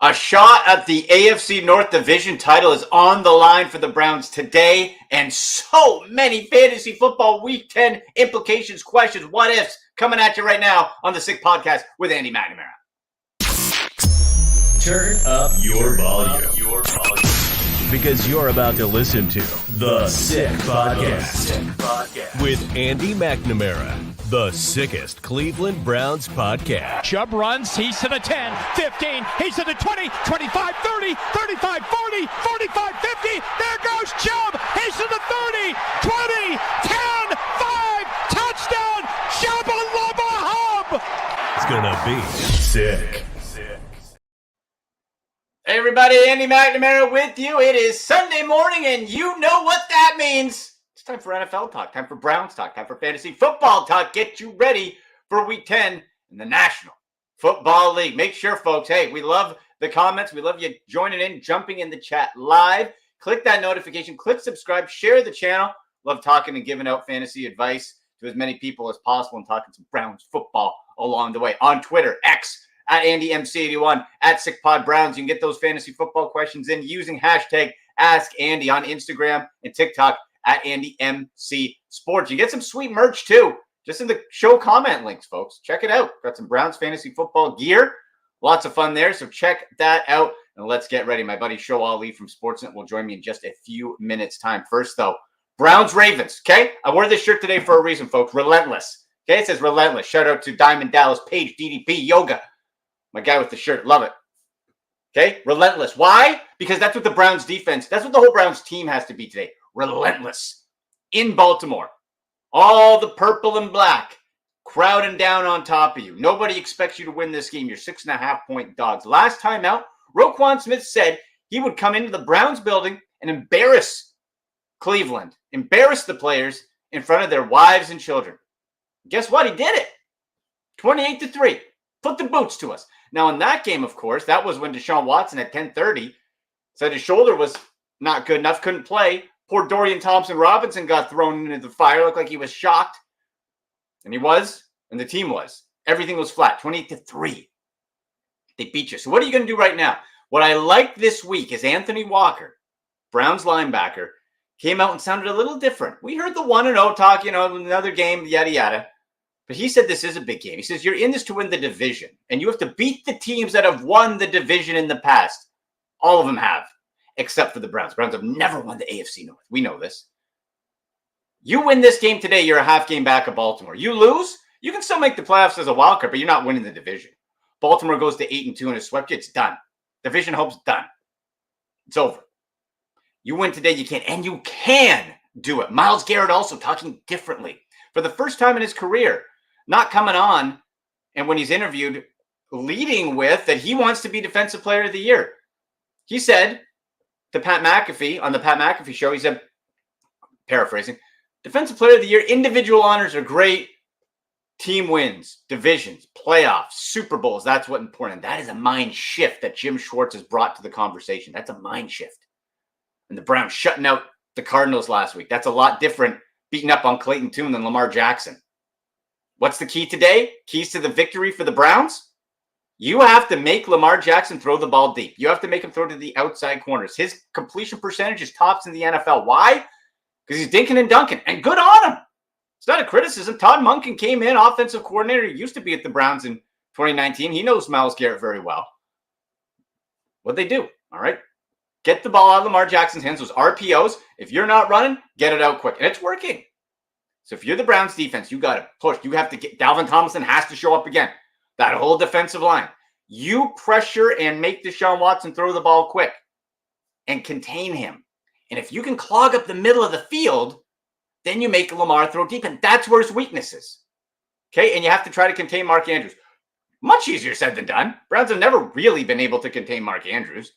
A shot at the AFC North Division title is on the line for the Browns today, and so many fantasy football Week 10 implications, questions, what ifs coming at you right now on the Sick Podcast with Andy McNamara. Turn up your volume. Because you're about to listen to The Sick Podcast with Andy McNamara. The sickest Cleveland Browns podcast. Chubb runs, he's to the 10, 15, he's to the 20, 25, 30, 35, 40, 45, 50. There goes Chubb, he's to the 30, 20, 10, 5, touchdown, Jabba Lubba Hub. It's gonna be sick. Hey everybody, Andy McNamara with you. It is Sunday morning and you know what that means. It's time for NFL talk, time for Browns talk, time for fantasy football talk. Get you ready for Week 10 in the National Football League. Make sure, folks, hey, we love the comments. We love you joining in, jumping in the chat live. Click that notification, click subscribe, share the channel. Love talking and giving out fantasy advice to as many people as possible and talking some Browns football along the way. On Twitter, X, at AndyMC81, at SickPodBrowns. You can get those fantasy football questions in using hashtag AskAndy on Instagram and TikTok at AndyMCSports. You get some sweet merch too, just in the show comment links, folks. Check it out. Got some Browns fantasy football gear. Lots of fun there, so check that out. And let's get ready. My buddy Shoaib Alli from Sportsnet will join me in just a few minutes' time. First, though, Browns-Ravens, okay? I wore this shirt today for a reason, folks. Relentless. Okay, it says Relentless. Shout out to Diamond Dallas, Page, DDP, Yoga. My guy with the shirt. Love it. Okay? Relentless. Why? Because that's what the Browns defense, that's what the whole Browns team has to be today. Relentless. In Baltimore. All the purple and black crowding down on top of you. Nobody expects you to win this game. You're 6.5-point dogs. Last time out, Roquan Smith said he would come into the Browns building and embarrass Cleveland. Embarrass the players in front of their wives and children. Guess what? He did it. 28-3. Put the boots to us. Now, in that game, of course, that was when Deshaun Watson at 10:30 said his shoulder was not good enough, couldn't play. Poor Dorian Thompson-Robinson got thrown into the fire, looked like he was shocked. And he was, and the team was. Everything was flat, 28-3. They beat you. So what are you going to do right now? What I like this week is Anthony Walker, Browns linebacker, came out and sounded a little different. We heard the 1-0 talk, another game, yada, yada. But he said this is a big game. He says you're in this to win the division, and you have to beat the teams that have won the division in the past. All of them have, except for the Browns. Browns have never won the AFC North. We know this. You win this game today, you're a half game back of Baltimore. You lose, you can still make the playoffs as a wild card, but you're not winning the division. Baltimore goes to 8-2 and has swept you. It's done. Division hope's done. It's over. You win today, you can, and you can do it. Myles Garrett also talking differently. For the first time in his career, not coming on, and when he's interviewed, leading with that he wants to be Defensive Player of the Year. He said to Pat McAfee, on the Pat McAfee show, he said, paraphrasing, Defensive Player of the Year, individual honors are great. Team wins, divisions, playoffs, Super Bowls, that's what's important. That is a mind shift that Jim Schwartz has brought to the conversation. That's a mind shift. And the Browns shutting out the Cardinals last week. That's a lot different beating up on Clayton Tune than Lamar Jackson. What's the key today? Keys to the victory for the Browns? You have to make Lamar Jackson throw the ball deep. You have to make him throw to the outside corners. His completion percentage is tops in the NFL. Why? Because he's dinking and dunking, and good on him. It's not a criticism. Todd Monken came in, offensive coordinator. He used to be at the Browns in 2019. He knows Myles Garrett very well. What'd they do? All right. Get the ball out of Lamar Jackson's hands. Those RPOs, if you're not running, get it out quick. And it's working. So if you're the Browns defense, you got to push. You have to get Dalvin Tomlinson has to show up again. That whole defensive line. You pressure and make Deshaun Watson throw the ball quick and contain him. And if you can clog up the middle of the field, then you make Lamar throw deep. And that's where his weakness is. Okay? And you have to try to contain Mark Andrews. Much easier said than done. Browns have never really been able to contain Mark Andrews.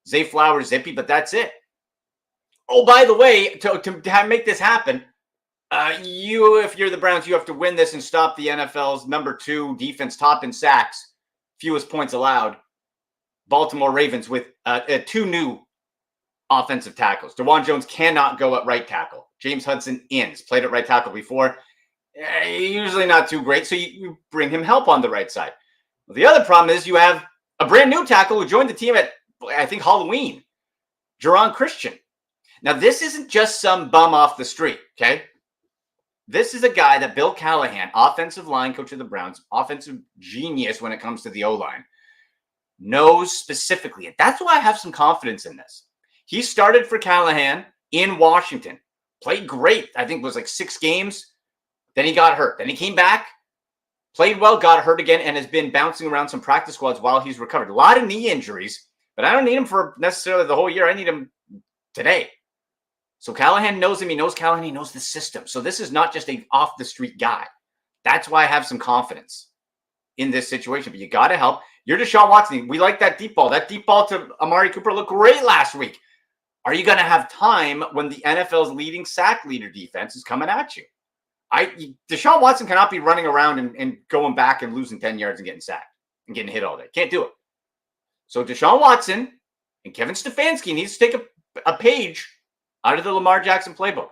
Zay Flowers, zippy, but that's it. Oh, by the way, to make this happen, if you're the Browns, you have to win this and stop the NFL's number 2 defense, top in sacks, fewest points allowed. Baltimore Ravens with 2 new offensive tackles. DeJuan Jones cannot go at right tackle. James Hudson played at right tackle before. Usually not too great, so you bring him help on the right side. Well, the other problem is you have A brand new tackle who joined the team at, I think, Halloween, Jerron Christian. Now, this isn't just some bum off the street, okay? This is a guy that Bill Callahan, offensive line coach of the Browns, offensive genius when it comes to the O-line, knows specifically. And that's why I have some confidence in this. He started for Callahan in Washington, played great. I think it was like 6 games. Then he got hurt. Then he came back, played well, got hurt again, and has been bouncing around some practice squads while he's recovered. A lot of knee injuries, but I don't need him for necessarily the whole year. I need him today. So Callahan knows him. He knows Callahan. He knows the system. So this is not just a off-the-street guy. That's why I have some confidence in this situation. But you got to help. You're Deshaun Watson. We like that deep ball. That deep ball to Amari Cooper looked great last week. Are you going to have time when the NFL's leading sack leader defense is coming at you? Deshaun Watson cannot be running around and going back and losing 10 yards and getting sacked and getting hit all day. Can't do it. So Deshaun Watson and Kevin Stefanski needs to take a page out of the Lamar Jackson playbook.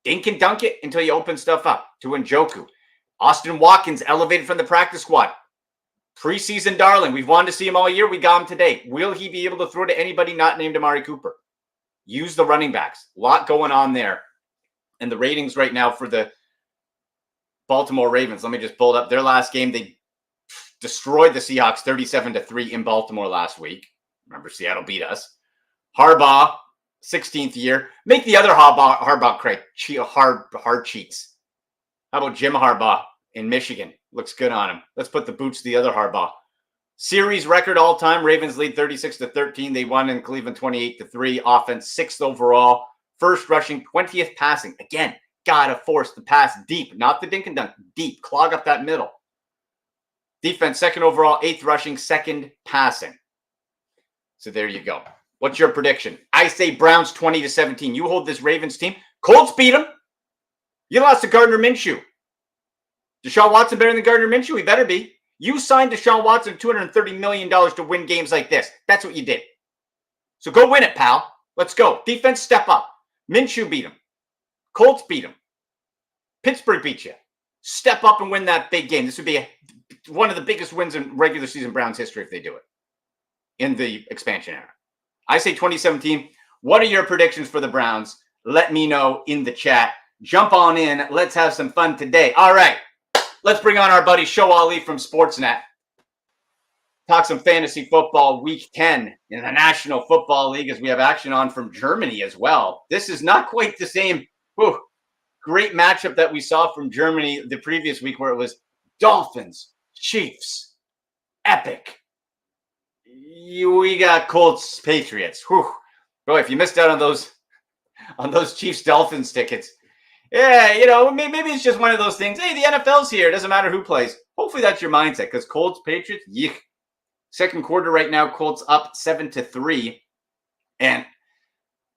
Dink and dunk it until you open stuff up to Njoku. Austin Watkins elevated from the practice squad. Preseason darling. We've wanted to see him all year. We got him today. Will he be able to throw to anybody not named Amari Cooper? Use the running backs. A lot going on there. And the ratings right now for the Baltimore Ravens. Let me just pull it up. Their last game, they destroyed the Seahawks 37-3 in Baltimore last week. Remember, Seattle beat us. Harbaugh, 16th year. Make the other Harbaugh cry. Hard cheats. How about Jim Harbaugh in Michigan? Looks good on him. Let's put the boots to the other Harbaugh. Series record all time. Ravens lead 36-13. They won in Cleveland 28-3. Offense 6th overall. First rushing, 20th passing. Again, gotta force the pass deep, not the dink and dunk. Deep. Clog up that middle. Defense 2nd overall, 8th rushing, 2nd passing. So there you go. What's your prediction? I say Browns 20-17. You hold this Ravens team. Colts beat them. You lost to Gardner Minshew. Deshaun Watson better than Gardner Minshew? He better be. You signed Deshaun Watson $230 million to win games like this. That's what you did. So go win it, pal. Let's go. Defense, step up. Minshew beat him. Colts beat him. Pittsburgh beat you. Step up and win that big game. This would be one of the biggest wins in regular season Browns history if they do it in the expansion era. I say 2017. What are your predictions for the Browns? Let me know in the chat. Jump on in. Let's have some fun today. All right. Let's bring on our buddy Shoaib Alli from Sportsnet. Talk some fantasy football week 10 in the National Football League as we have action on from Germany as well. This is not quite the same great matchup that we saw from Germany the previous week where it was Dolphins, Chiefs, epic. We got Colts, Patriots. Boy, if you missed out on those Chiefs Dolphins tickets, yeah, maybe it's just one of those things. Hey, the NFL's here. It doesn't matter who plays. Hopefully that's your mindset because Colts, Patriots, yuck. Second quarter right now, Colts up 7-3. And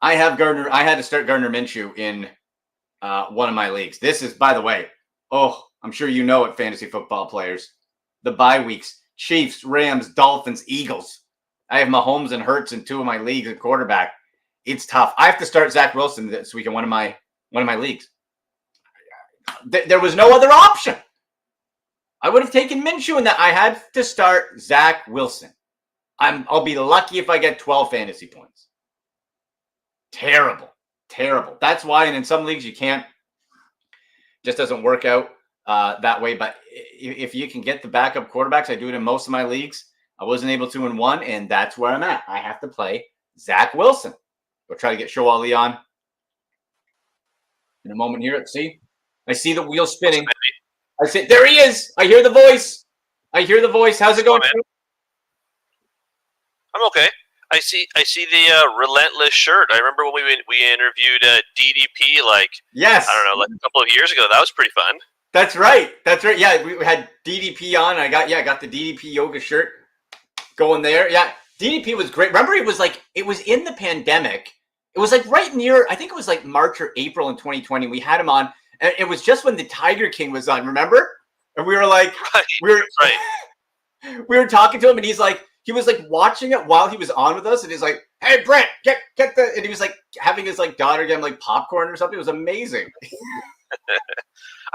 I had to start Gardner Minshew in one of my leagues. This is, by the way, I'm sure you know it, fantasy football players. The bye weeks, Chiefs, Rams, Dolphins, Eagles. I have Mahomes and Hurts in 2 of my leagues at quarterback. It's tough. I have to start Zach Wilson this week in one of my leagues. There was no other option. I would have taken Minshew in that. I had to start Zach Wilson. I'll be lucky if I get 12 fantasy points. Terrible. That's why, and in some leagues you can't. Just doesn't work out that way. But if you can get the backup quarterbacks, I do it in most of my leagues. I wasn't able to in one, and that's where I'm at. I have to play Zach Wilson. We'll try to get Shoaib Alli on in a moment here. Let's see. I see the wheel spinning. I say, there he is. I hear the voice. How's it going? I'm okay. I see the relentless shirt. I remember when we interviewed DDP yes, I don't know, a couple of years ago. That was pretty fun. That's right. Yeah, we had DDP on. I got the DDP yoga shirt going there. Yeah, DDP was great. Remember, it was in the pandemic. It was right near, I think it was March or April in 2020. We had him on. And it was just when the Tiger King was on, remember? And we were we were talking to him, and he was watching it while he was on with us, and he's like, "Hey, Brent, get the," and he was having his daughter get him popcorn or something. It was amazing.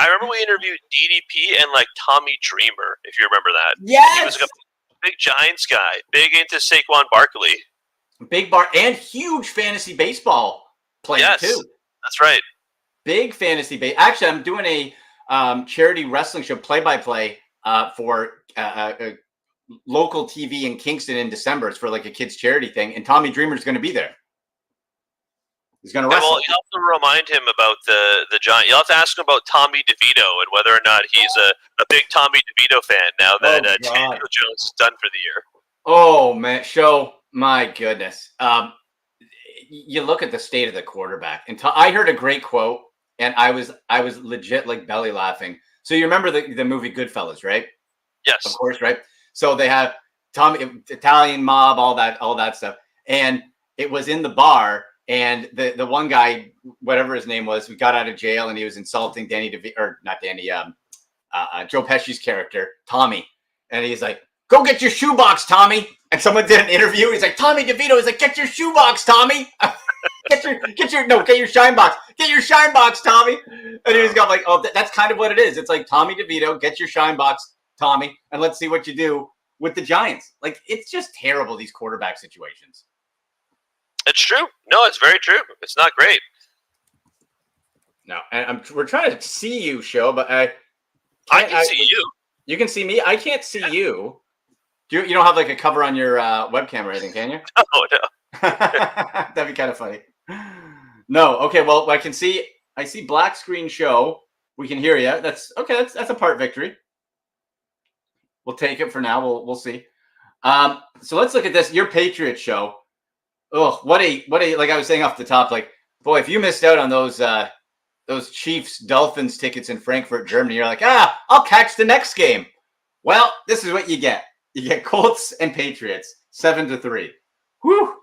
I remember we interviewed DDP and Tommy Dreamer, if you remember that. Yes. He was a big Giants guy, big into Saquon Barkley. Big bar and huge fantasy baseball player too. That's right. Big fantasy base. Actually, I'm doing a charity wrestling show play-by-play for local TV in Kingston in December. It's for like a kids charity thing, and Tommy Dreamer's going to be there. He's going to wrestle. Well, you have to remind him about the Giant. You'll have to ask him about Tommy DeVito and whether or not he's a big Tommy DeVito fan now that Daniel Jones is done for the year. Oh man, my goodness. You look at the state of the quarterback, and I heard a great quote, and I was legit like belly laughing. So you remember the movie Goodfellas, right? Yes, of course, right. So they have Tommy, Italian mob, all that stuff, and it was in the bar. And the one guy, whatever his name was, we got out of jail, and he was insulting Joe Pesci's character, Tommy. And he's like, "Go get your shoebox, Tommy." And someone did an interview. He's like, Tommy DeVito. He's like, "Get your shoebox, Tommy. get your shine box. Get your shine box, Tommy." And he was got like, "Oh, that's kind of what it is. It's like Tommy DeVito, get your shine box, Tommy, and let's see what you do with the Giants." Like, it's just terrible, these quarterback situations. It's true. No, it's very true. It's not great. No, and we're trying to see you, Show, but I can see you. You can see me. I can't see you. You don't have like a cover on your webcam or anything, can you? Oh no. That'd be kind of funny. No. Okay. Well, I see black screen Show. We can hear you. That's okay. That's a part victory. We'll take it for now. We'll see. So let's look at this. Your Patriots Show. Oh, what a like I was saying off the top, like, boy, if you missed out on those Chiefs Dolphins tickets in Frankfurt, Germany, you're like, I'll catch the next game. Well, this is what you get. You get Colts and Patriots 7-3. Whew.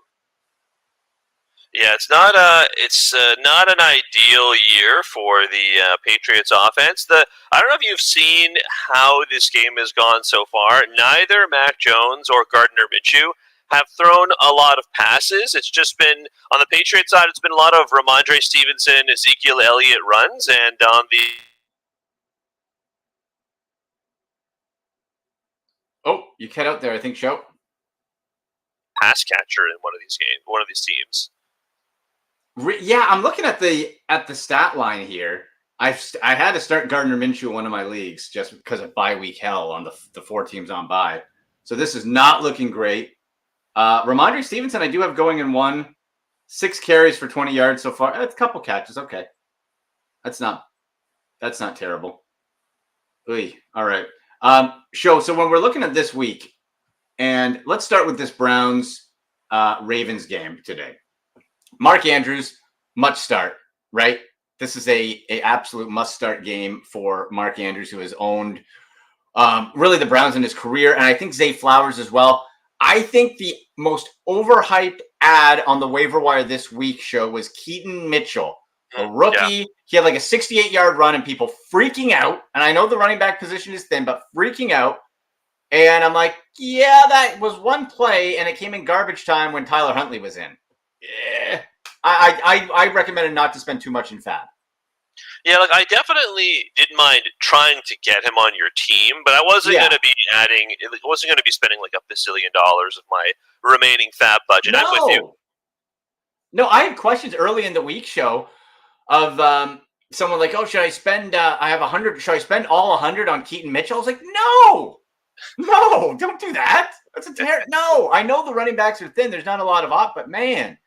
Yeah, it's not an ideal year for the Patriots offense. I don't know if you've seen how this game has gone so far. Neither Mac Jones or Gardner Minshew have thrown a lot of passes. It's just been, on the Patriots side, it's been a lot of Ramondre Stevenson, Ezekiel Elliott runs, and on the... Oh, you cut out there, I think, Show. Pass catcher in one of these teams. Yeah, I'm looking at the stat line here. I had to start Gardner Minshew in one of my leagues just because of bye week hell on the 4 teams on bye. So this is not looking great. Ramondre Stevenson, I do have going in 6 carries for 20 yards so far. That's a couple catches. Okay. That's not terrible. Oy. All right. So when we're looking at this week, and let's start with this Browns Ravens game today. Mark Andrews, must start, right? This is a absolute must start game for Mark Andrews, who has owned really the Browns in his career. And I think Zay Flowers as well. I think the most overhyped ad on the waiver wire this week, Show, was Keaton Mitchell, a rookie. Yeah. He had like a 68-yard run and people freaking out. And I know the running back position is thin, but freaking out. And I'm like, yeah, that was one play, and it came in garbage time when Tyler Huntley was in. Yeah, I recommended not to spend too much in fab. Yeah, like I definitely didn't mind trying to get him on your team, but I wasn't going to be spending like $1 bazillion of my remaining fab budget. No. I'm with you. No, I had questions early in the week, Show, of someone like, "Oh, should I spend? I have 100. Should I spend all 100 on Keaton Mitchell?" I was like, "No, don't do that. That's a terrible. No, I know the running backs are thin. There's not a lot of but man,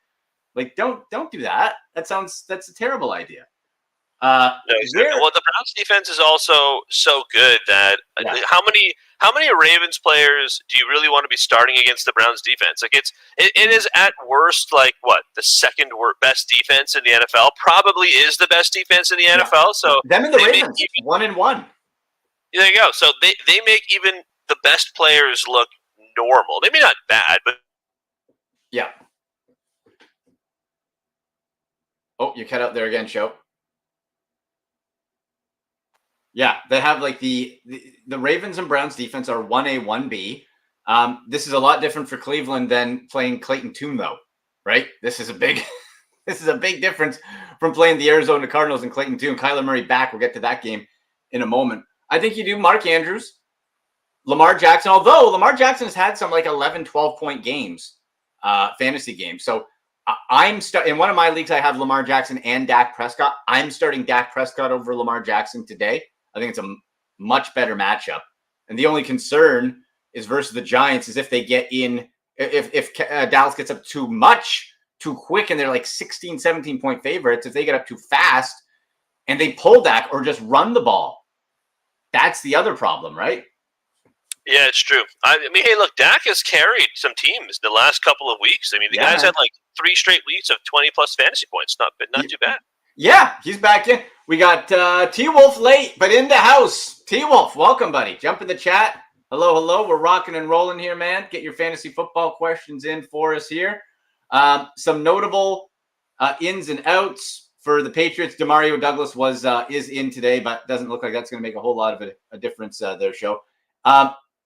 like don't do that. That's a terrible idea." No, exactly. Well, the Browns defense is also so good that how many Ravens players do you really want to be starting against the Browns defense? Like it is at worst like what, the second best defense in the NFL. Probably is the best defense in the NFL. So them and the Ravens 1-1. There you go. So they make even the best players look normal. Maybe not bad, but yeah. Oh, you cut out there again, Show. Yeah, they have like the Ravens and Browns defense are 1A, 1B. This is a lot different for Cleveland than playing Clayton Tune, though, right? This is a big difference from playing the Arizona Cardinals and Clayton Tune. Kyler Murray back. We'll get to that game in a moment. I think you do Mark Andrews. Lamar Jackson, although Lamar Jackson has had some like 11, 12-point games, fantasy games. So I'm in one of my leagues, I have Lamar Jackson and Dak Prescott. I'm starting Dak Prescott over Lamar Jackson today. I think it's a much better matchup. And the only concern is versus the Giants is if they get in, if Dallas gets up too much, too quick, and they're like 16, 17-point favorites, if they get up too fast and they pull Dak or just run the ball, that's the other problem, right? Yeah, it's true. I mean, hey, look, Dak has carried some teams the last couple of weeks. I mean, the guy's had like 3 straight weeks of 20-plus fantasy points. Not too bad. Yeah, he's back in. We got T-Wolf late, but in the house. T-Wolf, welcome, buddy. Jump in the chat. Hello. We're rocking and rolling here, man. Get your fantasy football questions in for us here. Some notable ins and outs for the Patriots. Demario Douglas is in today, but doesn't look like that's going to make a whole lot of a difference their show.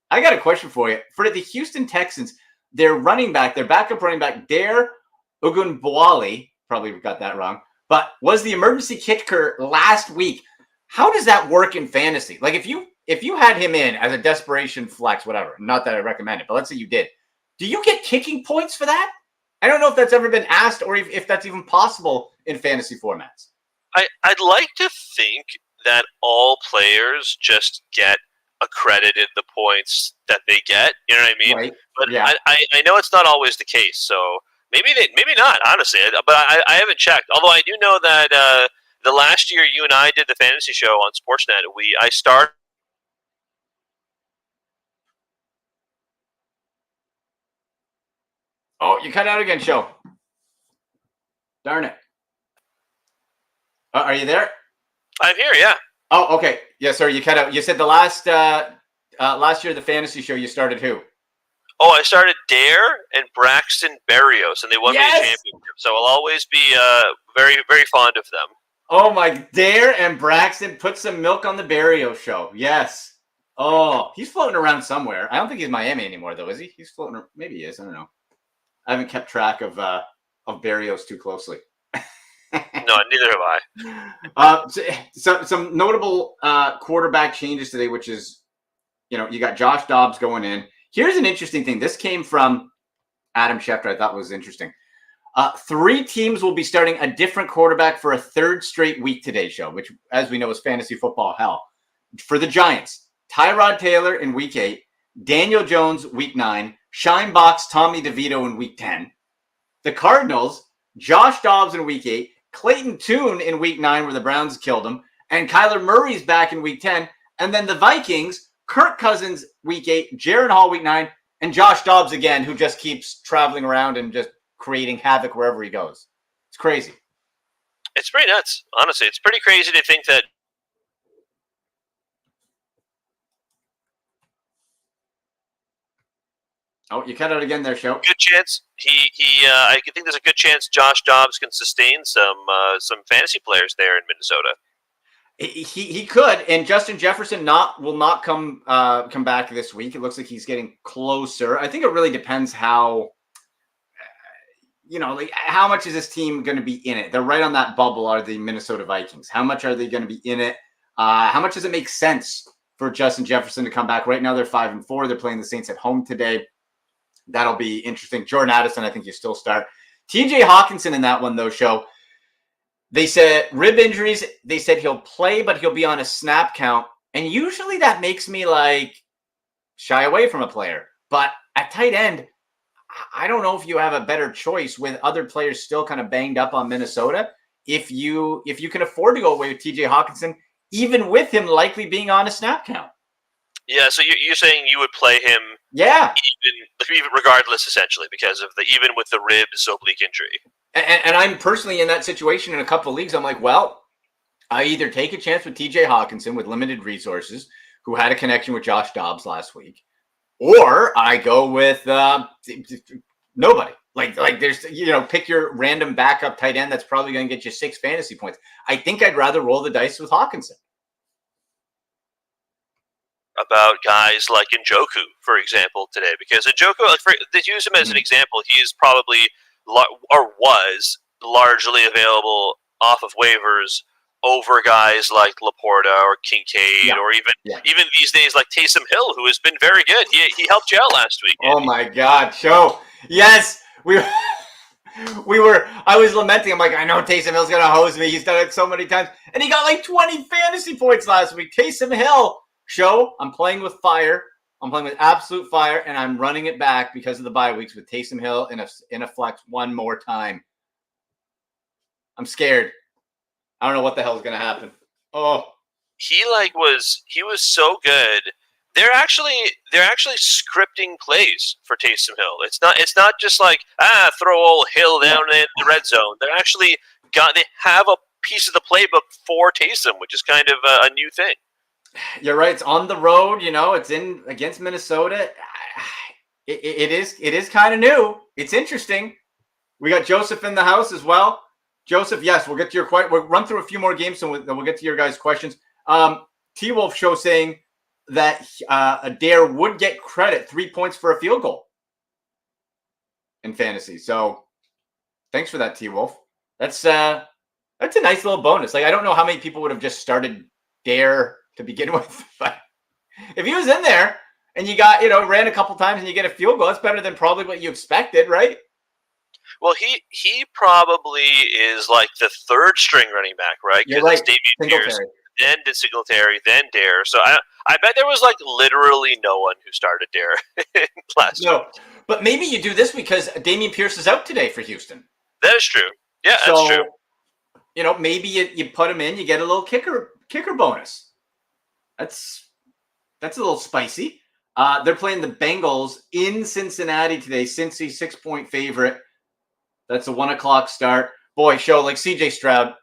I got a question for you. For the Houston Texans, their backup running back, Dare Ogunbowale, probably got that wrong, but was the emergency kicker last week. How does that work in fantasy? Like if you had him in as a desperation flex, whatever, not that I recommend it, but let's say you did. Do you get kicking points for that? I don't know if that's ever been asked or if that's even possible in fantasy formats. I'd like to think that all players just get accredited the points that they get. You know what I mean? Right. But yeah. I know it's not always the case. So maybe not, honestly. But I haven't checked. Although I do know that the last year you and I did the fantasy show on Sportsnet, I started. Oh, you cut out again, show. Darn it. Are you there? I'm here, yeah. Oh, okay. Yeah, sorry, you cut out. You said the last year the fantasy show you started who? Oh, I started Dare and Braxton Berrios, and they won me a championship. So I'll always be very, very fond of them. Oh my, Dare and Braxton, put some milk on the Berrios show. Yes. Oh, he's floating around somewhere. I don't think he's Miami anymore, though, is he? He's floating. Maybe he is. I don't know. I haven't kept track of Berrios too closely. No, neither have I. So some notable quarterback changes today, which is, you got Josh Dobbs going in. Here's an interesting thing. This came from Adam Schefter. I thought was interesting. 3 teams will be starting a different quarterback for a 3rd straight week today show, which, as we know, is fantasy football hell. For the Giants, Tyrod Taylor in week 8, Daniel Jones week 9, Shinebox Tommy DeVito in week 10. The Cardinals, Josh Dobbs in week 8, Clayton Tune in week 9 where the Browns killed him, and Kyler Murray's back in week 10. And then the Vikings, Kirk Cousins week 8, Jared Hall week 9, and Josh Dobbs again, who just keeps traveling around and just creating havoc wherever he goes. It's crazy. It's pretty nuts, honestly. It's pretty crazy to think that. Oh, you cut out again there, show. Good chance. I think there's a good chance Josh Dobbs can sustain some fantasy players there in Minnesota. He could, and Justin Jefferson will not come back this week. It looks like he's getting closer. I think it really depends how, how much is this team going to be in it? They're right on that bubble. Are the Minnesota Vikings? How much are they going to be in it? How much does it make sense for Justin Jefferson to come back? Right now they're 5-4. They're playing the Saints at home today. That'll be interesting. Jordan Addison, I think you still start. TJ Hawkinson in that one, though, show. They said rib injuries. They said he'll play, but he'll be on a snap count. And usually that makes me shy away from a player. But at tight end, I don't know if you have a better choice with other players still kind of banged up on Minnesota. If you can afford to go away with TJ Hawkinson, even with him likely being on a snap count. Yeah, so you're saying you would play him, yeah, even regardless, essentially, because of even with the ribs oblique injury. And I'm personally in that situation in a couple of leagues. I'm like, well, I either take a chance with TJ Hawkinson with limited resources, who had a connection with Josh Dobbs last week, or I go with nobody. Like there's pick your random backup tight end that's probably going to get you 6 fantasy points. I think I'd rather roll the dice with Hawkinson. About guys like Njoku, for example, today. Because Njoku, to use him as an example, he is probably, or was, largely available off of waivers over guys like Laporta or Kincaid, or even these days like Taysom Hill, who has been very good. He helped you out last week. Oh my God, Show. Yes, I was lamenting. I'm like, I know Taysom Hill's going to hose me. He's done it so many times. And he got like 20 fantasy points last week. Taysom Hill. Show, I'm playing with fire. I'm playing with absolute fire, and I'm running it back because of the bye weeks with Taysom Hill in a flex one more time. I'm scared. I don't know what the hell is going to happen. Oh. He was so good. They're actually scripting plays for Taysom Hill. It's not just like throw old Hill down in the red zone. They have a piece of the playbook for Taysom, which is kind of a new thing. You're right. It's on the road. It's in against Minnesota. It is kind of new. It's interesting. We got Joseph in the house as well. Joseph, yes, we'll get to your question. We'll run through a few more games, so we'll get to your guys' questions. T-Wolf Show saying that Adair would get credit 3 points for a field goal in fantasy. So thanks for that, T-Wolf. That's a nice little bonus. Like, I don't know how many people would have just started Dare to begin with, but if he was in there and you got, ran a couple times and you get a field goal, that's better than probably what you expected, right? Well, he probably is like the third string running back, right? You're right. It's Dameon Pierce, then Singletary, then Dare. So I bet there was like literally no one who started Dare last week. But maybe you do this because Dameon Pierce is out today for Houston. That is true. Yeah, that's true. Maybe you put him in, you get a little kicker bonus. That's a little spicy. They're playing the Bengals in Cincinnati today. Cincy 6-point favorite. That's a 1:00 start. Boy, Show, like CJ Stroud,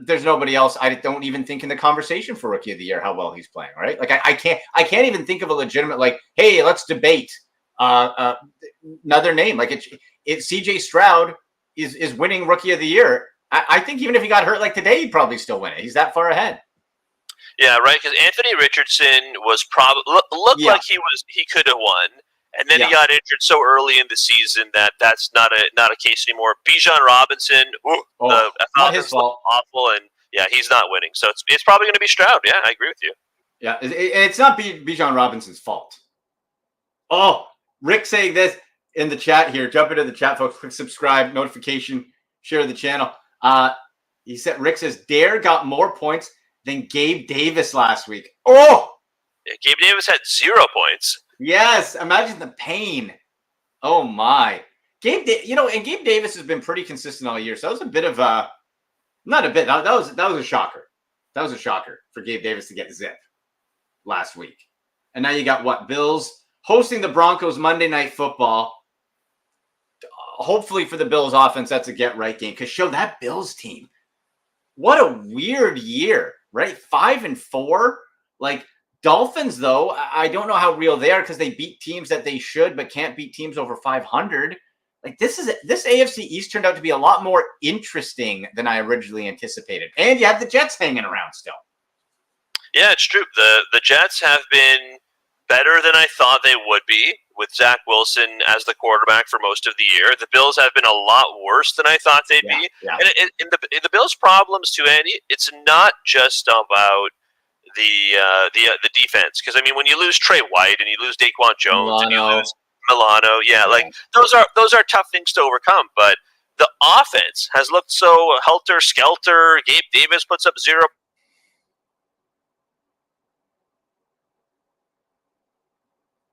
there's nobody else. I don't even think in the conversation for Rookie of the Year how well he's playing, right? Like I can't even think of a legitimate, like, hey, let's debate another name. Like it's CJ Stroud is winning Rookie of the Year. I think even if he got hurt like today, he'd probably still win it. He's that far ahead. Yeah, right. Because Anthony Richardson was probably looked like he could have won. And then he got injured so early in the season that's not a case anymore. Bijan Robinson, not his fault. Awful, and he's not winning. So it's probably going to be Stroud. Yeah, I agree with you. Yeah, it's not Bijan Robinson's fault. Oh, Rick saying this in the chat here. Jump into the chat, folks. Click subscribe, notification, share the channel. He said Rick says Dare got more points than Gabe Davis last week. Oh, yeah, Gabe Davis had 0 points. Yes, imagine the pain. Oh my, and Gabe Davis has been pretty consistent all year. So that was a bit of not a bit. That was a shocker. That was a shocker for Gabe Davis to get zip last week. And now you got what? Bills hosting the Broncos Monday Night Football. Hopefully for the Bills offense, that's a get right game. Because Show, that Bills team, what a weird year, right? 5-4, like. Dolphins, though, I don't know how real they are because they beat teams that they should but can't beat teams over 500. Like this AFC East turned out to be a lot more interesting than I originally anticipated. And you have the Jets hanging around still. Yeah, it's true. The Jets have been better than I thought they would be with Zach Wilson as the quarterback for most of the year. The Bills have been a lot worse than I thought they'd be. Yeah. And the Bills' problems, too, Andy, it's not just about the defense, because I mean when you lose Trey White and you lose Daquan Jones and you lose Milano, those are tough things to overcome. But the offense has looked so helter skelter. Gabe Davis puts up 0.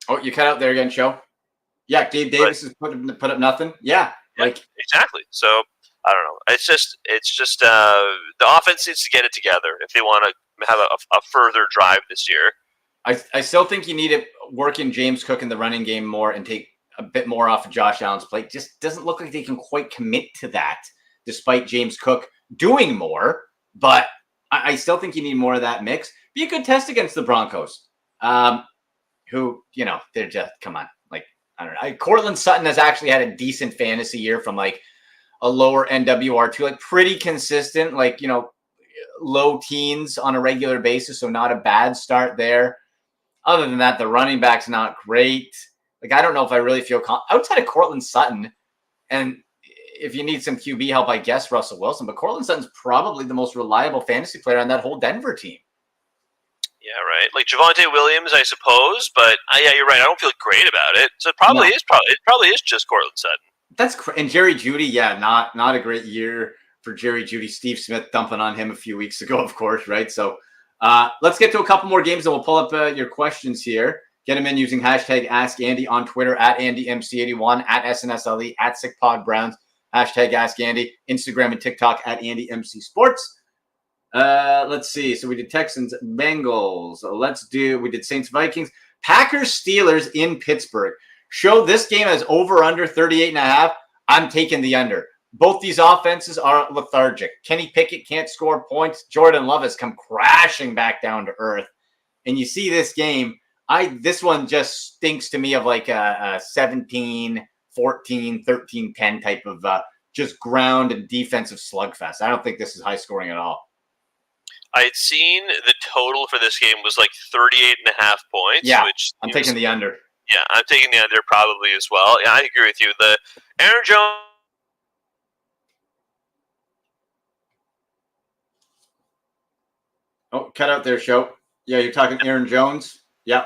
Oh, you cut out there again, Show. Yeah, Gabe Davis has put up nothing. Yeah, exactly. So I don't know. It's just the offense needs to get it together if they want to have a further drive this year. I still think you need to work in James Cook in the running game more and take a bit more off of Josh Allen's plate. Just doesn't look like they can quite commit to that, despite James Cook doing more. But I still think you need more of that mix. Be a good test against the Broncos, who, they're just, come on. Like, I don't know. Cortland Sutton has actually had a decent fantasy year from like a lower NWR2, like pretty consistent, like, low teens on a regular basis. So not a bad start there. Other than that, the running back's not great. Like, I don't know if I really feel outside of Cortland Sutton. And if you need some QB help, I guess Russell Wilson. But Cortland Sutton's probably the most reliable fantasy player on that whole Denver team. Yeah, right. Like Javonte Williams, I suppose, but yeah, you're right. I don't feel great about it. So it probably is just Cortland Sutton. That's and Jerry Jeudy, yeah, not a great year for Jerry Jeudy. Steve Smith dumping on him a few weeks ago, of course, right? So let's get to a couple more games, and we'll pull up your questions here. Get them in using hashtag AskAndy on Twitter, at AndyMC81, at SNSLE, at SickPodBrowns, hashtag AskAndy, Instagram and TikTok at AndyMCSports. Let's see. So we did Texans, Bengals. We did Saints, Vikings, Packers, Steelers in Pittsburgh. Show this game as over under 38.5. I'm taking the under. Both these offenses are lethargic. Kenny Pickett can't score points. Jordan Love has come crashing back down to earth. And you see this game, this one just stinks to me of like a 17, 14, 13, 10 type of just ground and defensive slugfest. I don't think this is high scoring at all. I had seen the total for this game was like 38.5 points. Yeah, which I'm taking the under. Yeah, I'm taking the under probably as well. Yeah, I agree with you. The Aaron Jones. Oh, cut out there, show. Yeah, you're talking Aaron Jones. Yeah.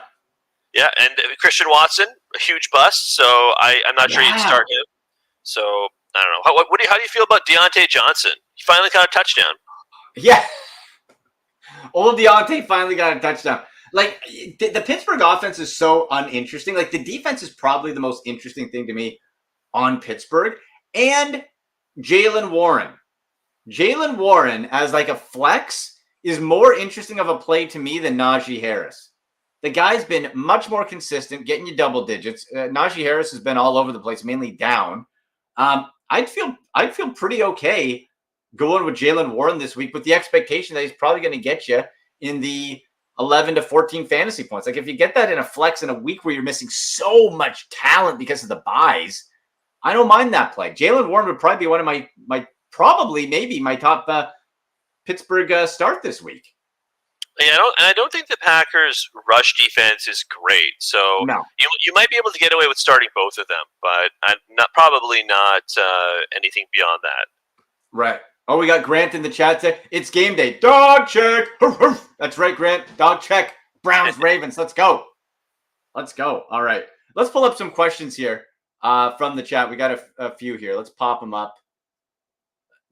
Yeah, and Christian Watson, a huge bust. So I'm not sure you'd start him. So I don't know. How do you feel about Deontay Johnson? He finally got a touchdown. Yeah. Old Deontay finally got a touchdown. Like, the Pittsburgh offense is so uninteresting. Like, the defense is probably the most interesting thing to me on Pittsburgh. And Jaylen Warren. Jaylen Warren as like a flex is more interesting of a play to me than Najee Harris. The guy's been much more consistent, getting you double digits. Najee Harris has been all over the place, mainly down. I'd feel pretty okay going with Jaylen Warren this week with the expectation that he's probably going to get you in the 11 to 14 fantasy points. Like if you get that in a flex in a week where you're missing so much talent because of the buys, I don't mind that play. Jaylen Warren would probably be one of my top Pittsburgh start this week. Yeah, I don't think the Packers' rush defense is great. So no. You might be able to get away with starting both of them, but probably not anything beyond that. Right. Oh, we got Grant in the chat. It's game day. Dog check. That's right, Grant. Dog check. Browns, Ravens. Let's go. All right. Let's pull up some questions here from the chat. We got a few here. Let's pop them up.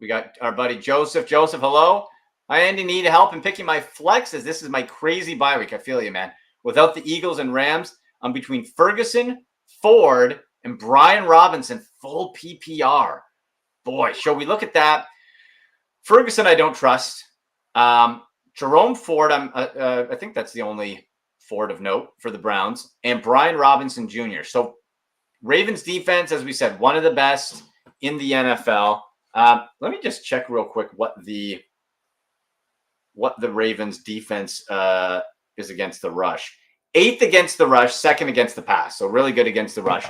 We got our buddy Joseph. Joseph, hello. I, Andy, need help in picking my flexes. This is my crazy bye week. I feel you, man. Without the Eagles and Rams, I'm between Ferguson, Ford, and Brian Robinson. Full PPR. Boy, shall we look at that? Ferguson, I don't trust. Jerome Ford, I think that's the only Ford of note for the Browns, and Brian Robinson Jr. So Ravens defense, as we said, one of the best in the NFL. Let me just check real quick what the Ravens defense is against the rush. 8th against the rush, 2nd against the pass. So really good against the rush.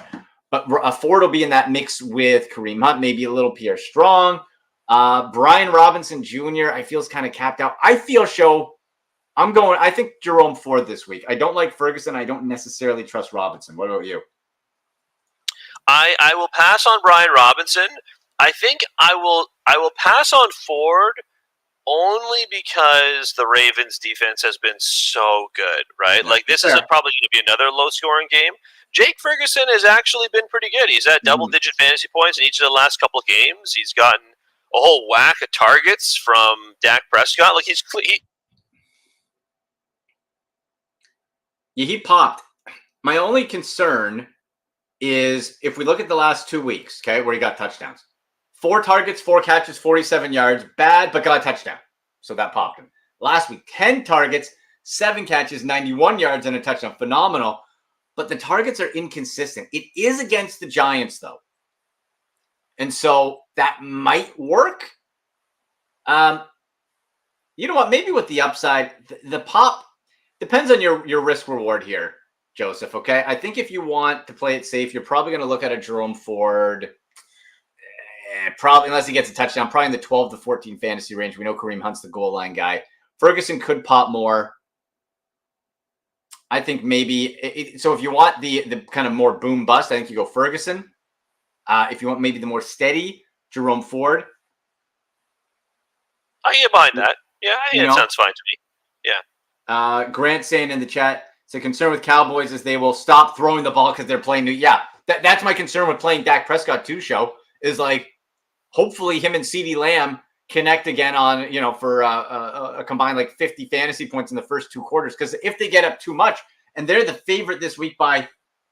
But Ford will be in that mix with Kareem Hunt, maybe a little Pierre Strong. Brian Robinson Jr. I feel is kind of capped out. I think Jerome Ford this week. I don't like Ferguson. I don't necessarily trust Robinson. What about you? I will pass on Brian Robinson. I think I will pass on Ford only because the Ravens defense has been so good, right? Yeah, like this is probably going to be another low scoring game. Jake Ferguson has actually been pretty good. He's at double-digit fantasy points in each of the last couple of games. He's gotten a whole whack of targets from Dak Prescott. Like he popped. My only concern is if we look at the last 2 weeks, okay, where he got touchdowns. 4 targets, 4 catches, 47 yards. Bad, but got a touchdown. So that popped him. Last week, 10 targets, 7 catches, 91 yards, and a touchdown. Phenomenal. But the targets are inconsistent. It is against the Giants, though. And so that might work. You know what? Maybe with the upside, the pop depends on your risk reward here, Joseph. Okay. I think if you want to play it safe, you're probably going to look at a Jerome Ford, probably unless he gets a touchdown, probably in the 12 to 14 fantasy range. We know Kareem Hunt's the goal line guy. Ferguson could pop more. I think maybe so. If you want the kind of more boom bust, I think you go Ferguson. If you want maybe the more steady Jerome Ford. I can get behind that. Yeah, I think that sounds fine to me. Yeah. Grant saying in the chat, it's a concern with Cowboys is they will stop throwing the ball because they're playing new. Yeah, that's my concern with playing Dak Prescott too. Show is like, hopefully him and CeeDee Lamb connect again on, for a combined like 50 fantasy points in the first 2 quarters. Because if they get up too much, and they're the favorite this week by,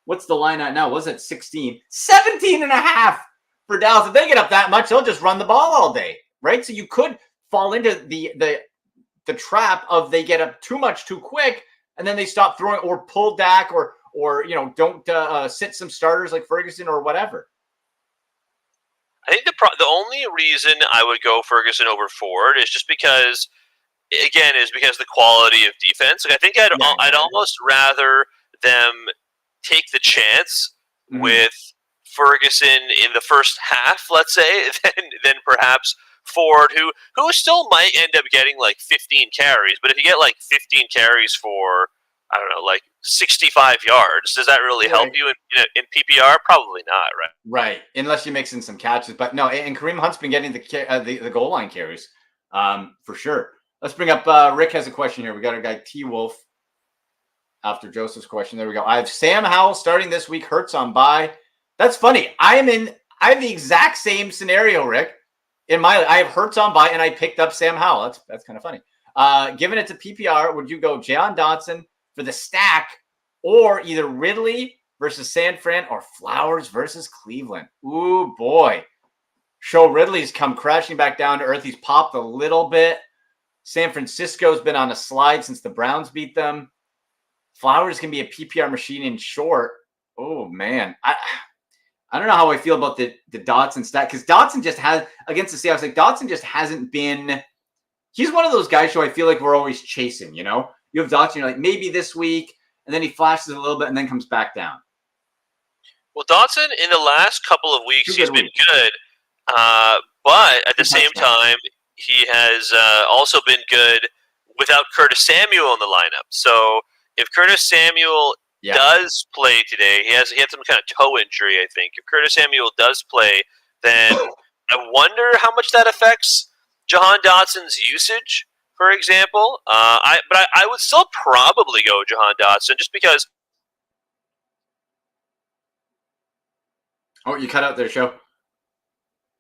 what's the line at now? Was it 17 and a half for Dallas? If they get up that much, they'll just run the ball all day, right? So you could fall into the trap of they get up too much too quick, and then they stop throwing or pull Dak or don't sit some starters like Ferguson or whatever. I think the only reason I would go Ferguson over Ford is just because, again, the quality of defense. Like, I think I'd almost rather them take the chance with Ferguson in the first half, let's say, than perhaps Ford, who still might end up getting like 15 carries. But if you get like 15 carries for, I don't know, like 65 yards, does that really help you in PPR? Probably not, right? Right, unless you're mixing some catches. But no, and Kareem Hunt's been getting the goal line carries for sure. Let's bring up Rick has a question here. We got our guy T-Wolf after Joseph's question. There we go. I have Sam Howell starting this week. Hurts on bye. That's funny. I have the exact same scenario, Rick. I have Hurts on bye, and I picked up Sam Howell. That's kind of funny. Given it to PPR, would you go Jahan Dotson for the stack, or either Ridley versus San Fran or Flowers versus Cleveland? Ooh, boy. Ridley's come crashing back down to earth. He's popped a little bit. San Francisco's been on a slide since the Browns beat them. Flowers can be a PPR machine in short. Oh, man. I don't know how I feel about the Dotson stack, because Dotson just has, against the Seahawks, like Dotson just hasn't been, he's one of those guys who I feel like we're always chasing, You have Dotson, you're like, maybe this week, and then he flashes a little bit and then comes back down. Well, Dotson, in the last couple of weeks, he's been good. But at the same time, he has also been good without Curtis Samuel in the lineup. So if Curtis Samuel does play today, he had some kind of toe injury, I think. If Curtis Samuel does play, then I wonder how much that affects Jahan Dotson's usage, for example. I would still probably go Jahan Dotson just because. Oh, you cut out there, Show.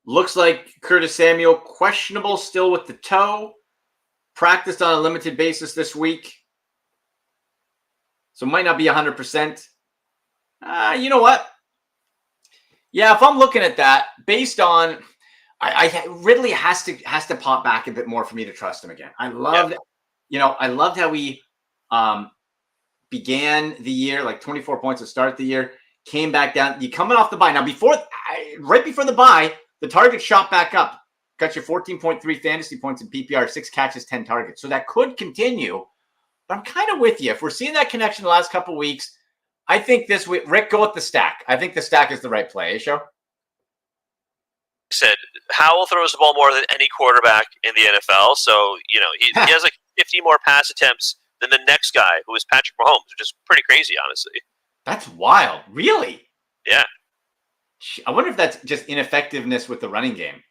Looks like Curtis Samuel questionable still with the toe. Practiced on a limited basis this week. So might not be 100%. You know what? Yeah, if I'm looking at that, based on, Ridley has to pop back a bit more for me to trust him again. I loved how we began the year, like 24 points to start the year, came back down. You coming off the bye. Now, right before the bye, the target shot back up. Got your 14.3 fantasy points in PPR, 6 catches, 10 targets. So that could continue. But I'm kind of with you. If we're seeing that connection the last couple of weeks, I think this week, Rick, go with the stack. I think the stack is the right play. Show? Said Howell throws the ball more than any quarterback in the NFL. So, he has like 50 more pass attempts than the next guy, who is Patrick Mahomes, which is pretty crazy, honestly. That's wild. Really? Yeah. I wonder if that's just ineffectiveness with the running game.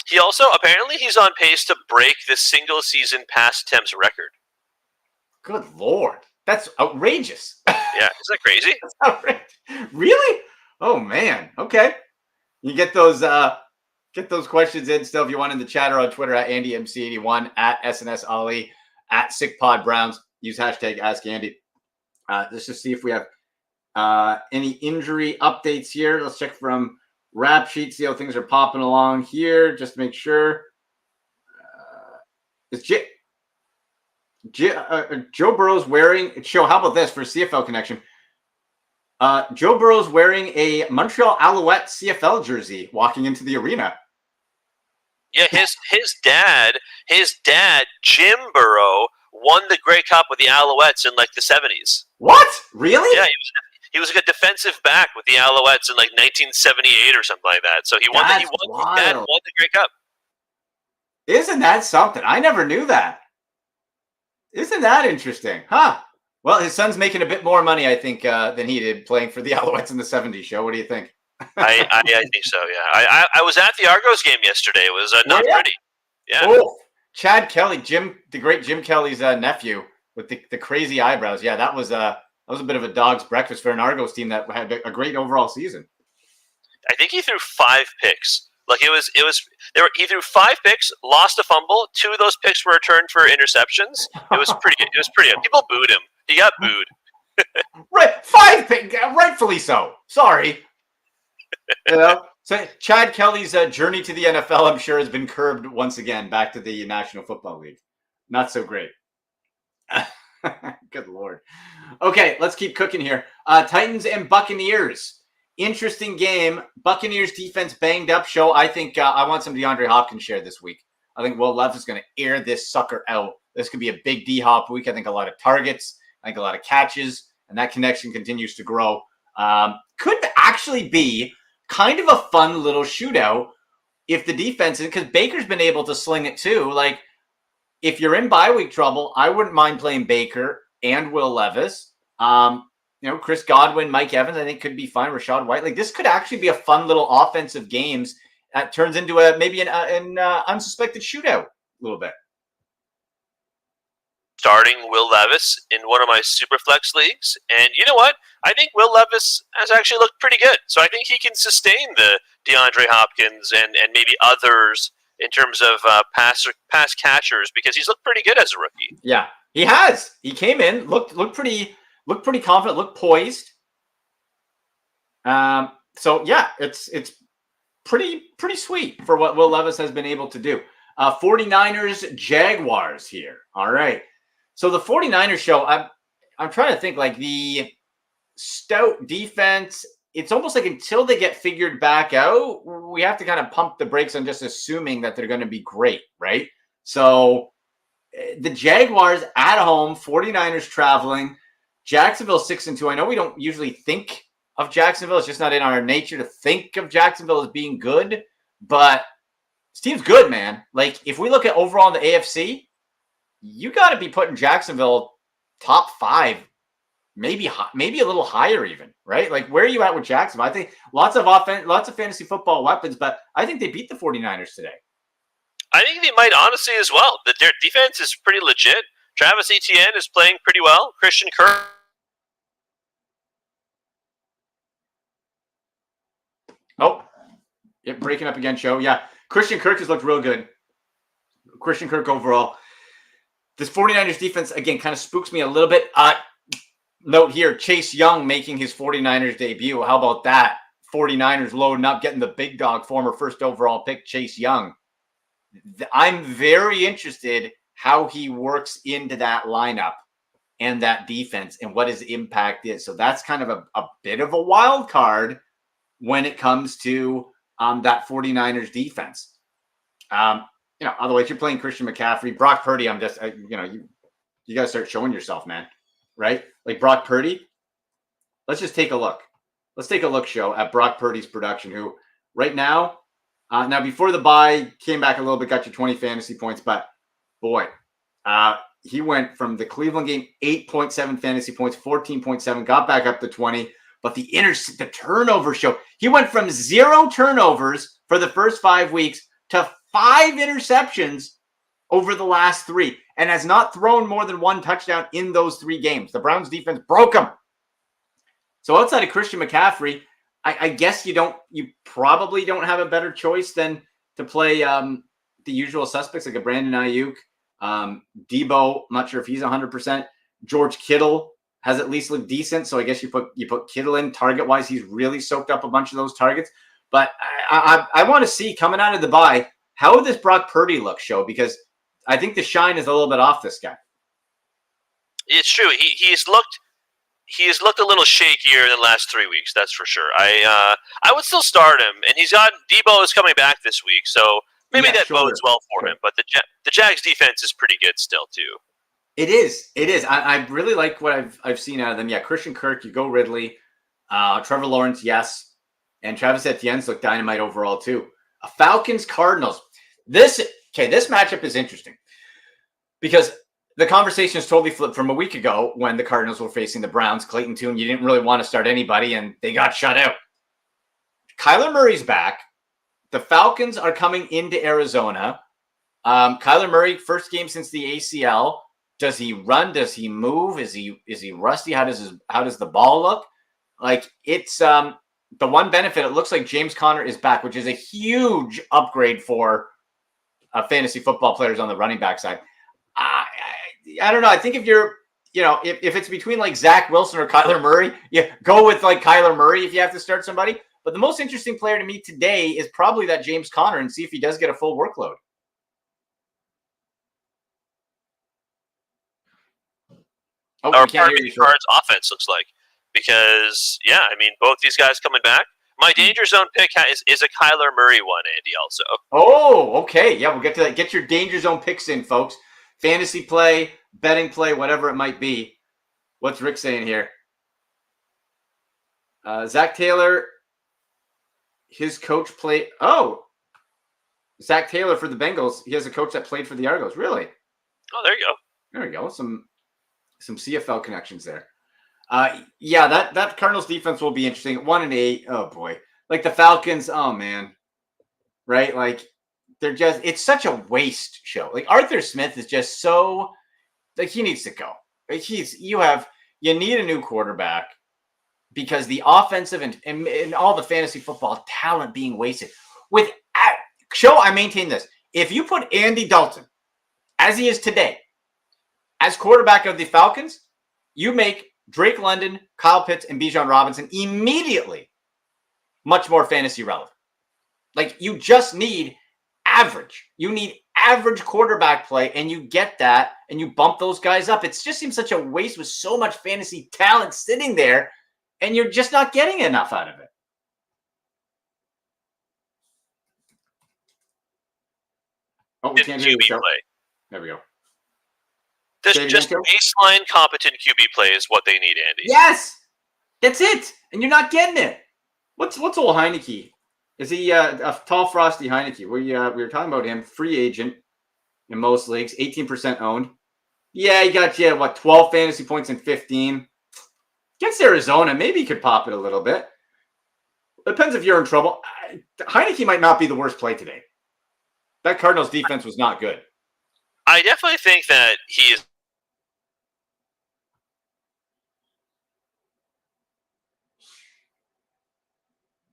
He also, apparently, he's on pace to break the single season pass attempts record. Good Lord. That's outrageous. Yeah, isn't that crazy? That's outrageous. Really? Oh, man. Okay. You get those questions in still if you want in the chat or on Twitter at AndyMC81, at SNS Ali, at SickPodBrowns. Use hashtag AskAndy. Let's just see if we have any injury updates here. Let's check from Rap Sheet, see how things are popping along here, just to make sure. Is Joe Burrow's wearing – Show, how about this for CFL connection? Joe Burrow's wearing a Montreal Alouette CFL jersey walking into the arena. Yeah, his dad, Jim Burrow, won the Grey Cup with the Alouettes in like the 70s. What? Really? Yeah, he was like a defensive back with the Alouettes in like 1978 or something like that. So he won the Grey Cup. Isn't that something? I never knew that. Isn't that interesting? Huh. Well, his son's making a bit more money, I think, than he did playing for the Alouettes in the 70s. Show, what do you think? I think so. Yeah, I was at the Argos game yesterday. It was not pretty. Yeah. Oh, Chad Kelly, the great Jim Kelly's nephew with the crazy eyebrows. Yeah, that was a bit of a dog's breakfast for an Argos team that had a great overall season. I think he threw 5 picks. Like he threw 5 picks, lost a fumble. 2 of those picks were returned for interceptions. It was pretty good. People booed him. He got booed. Right, 5 picks, rightfully so. Sorry. So Chad Kelly's journey to the NFL, I'm sure, has been curbed once again back to the National Football League. Not so great. Good Lord. Okay, let's keep cooking here. Titans and Buccaneers. Interesting game. Buccaneers defense banged up. Show. I think I want some DeAndre Hopkins share this week. I think Will Levis is going to air this sucker out. This could be a big D-Hop week. I think a lot of targets. I think a lot of catches. And that connection continues to grow. Could actually be kind of a fun little shootout if the defense, because Baker's been able to sling it too. Like, if you're in bye week trouble, I wouldn't mind playing Baker and Will Levis. Chris Godwin, Mike Evans, I think could be fine. Rachaad White. Like, this could actually be a fun little offensive games that turns into maybe an unsuspected shootout a little bit. Starting Will Levis in one of my Superflex leagues. And you know what? I think Will Levis has actually looked pretty good. So I think he can sustain the DeAndre Hopkins and maybe others in terms of pass catchers, because he's looked pretty good as a rookie. Yeah, he has. He came in, looked pretty confident, looked poised. So yeah, it's pretty sweet for what Will Levis has been able to do. 49ers Jaguars here. All right. So the 49ers show, I'm trying to think, like, the stout defense, it's almost like until they get figured back out, we have to kind of pump the brakes on just assuming that they're going to be great, right? So the Jaguars at home, 49ers traveling, Jacksonville 6-2. I know we don't usually think of Jacksonville. It's just not in our nature to think of Jacksonville as being good, but this team's good, man. Like, if we look at overall in the AFC, you got to be putting Jacksonville top 5, maybe a little higher even, right? Like, where are you at with Jacksonville? I think lots of offense, lots of fantasy football weapons, but I think they beat the 49ers today. I think they might honestly as well. Their defense is pretty legit. Travis Etienne is playing pretty well. Christian Kirk. Oh, yep, breaking up again, show. Yeah, Christian Kirk has looked real good. Christian Kirk overall. This 49ers defense, again, kind of spooks me a little bit. Note here, Chase Young making his 49ers debut. How about that? 49ers loading up, getting the big dog, former first overall pick, Chase Young. I'm very interested how he works into that lineup and that defense and what his impact is. So that's kind of a bit of a wild card when it comes to that 49ers defense. Otherwise you're playing Christian McCaffrey, Brock Purdy. I'm just, you got to start showing yourself, man. Right? Like Brock Purdy. Let's just take a look. Let's take a look, show, at Brock Purdy's production, who right now, before the bye, came back a little bit, got you 20 fantasy points, but boy, he went from the Cleveland game, 8.7 fantasy points, 14.7, got back up to 20. But the turnover show, he went from 0 turnovers for the first 5 weeks to 5 interceptions over the last 3, and has not thrown more than 1 touchdown in those 3 games. The Browns defense broke him. So outside of Christian McCaffrey, I guess you probably don't have a better choice than to play the usual suspects like a Brandon Ayuk, Debo. I'm not sure if he's 100%. George Kittle has at least looked decent, so I guess you put Kittle in. Target wise, he's really soaked up a bunch of those targets. But I want to see, coming out of the bye, how this Brock Purdy looks, show, because I think the shine is a little bit off this guy. It's true. He has looked a little shakier in the last 3 weeks. That's for sure. I would still start him, and Debo is coming back this week, so maybe bodes well for him. But the Jags defense is pretty good still too. It is. I really like what I've seen out of them. Yeah, Christian Kirk, you go Ridley, Trevor Lawrence, yes, and Travis Etienne's look dynamite overall too. Falcons Cardinals. This matchup is interesting because the conversation is totally flipped from a week ago when the Cardinals were facing the Browns. Clayton Tune, you didn't really want to start anybody, and they got shut out. Kyler Murray's back. The Falcons are coming into Arizona. Kyler Murray, first game since the ACL. Does he run? Does he move? Is he rusty? How does the ball look? Like, it's the one benefit. It looks like James Conner is back, which is a huge upgrade for fantasy football players on the running back side. I don't know. I think if you're, if it's between like Zach Wilson or Kyler Murray, go with like Kyler Murray if you have to start somebody. But the most interesting player to me today is probably that James Conner, and see if he does get a full workload. Or pardon me, the Cards offense looks like. Because, both these guys coming back. My danger zone pick is a Kyler Murray one, Andy, also. Oh, okay. Yeah, we'll get to that. Get your danger zone picks in, folks. Fantasy play, betting play, whatever it might be. What's Rick saying here? Zach Taylor, his coach played. Oh, Zach Taylor for the Bengals. He has a coach that played for the Argos. Really? Oh, there you go. There we go. Some CFL connections there. That Cardinals defense will be interesting. 1-8. Oh boy. Like the Falcons. Oh man. Right? Like it's such a waste show. Like Arthur Smith is just so, like, he needs to go. Like you need a new quarterback because the offensive and all the fantasy football talent being wasted. I maintain this. If you put Andy Dalton as he is today as quarterback of the Falcons, you make Drake London, Kyle Pitts, and Bijan Robinson immediately much more fantasy relevant. Like, you just need average. You need average quarterback play, and you get that, and you bump those guys up. It just seems such a waste with so much fantasy talent sitting there, and you're just not getting enough out of it. Oh, we can't hear the show. There we go. Just baseline competent QB play is what they need, Andy. Yes, that's it, and you're not getting it. What's old Heineke? Is he a tall, frosty Heineke? We were talking about him, free agent in most leagues, 18% owned. Yeah, he got 12 fantasy points in 15 against Arizona. Maybe he could pop it a little bit. Depends if you're in trouble. Heineke might not be the worst play today. That Cardinals defense was not good. I definitely think that he is.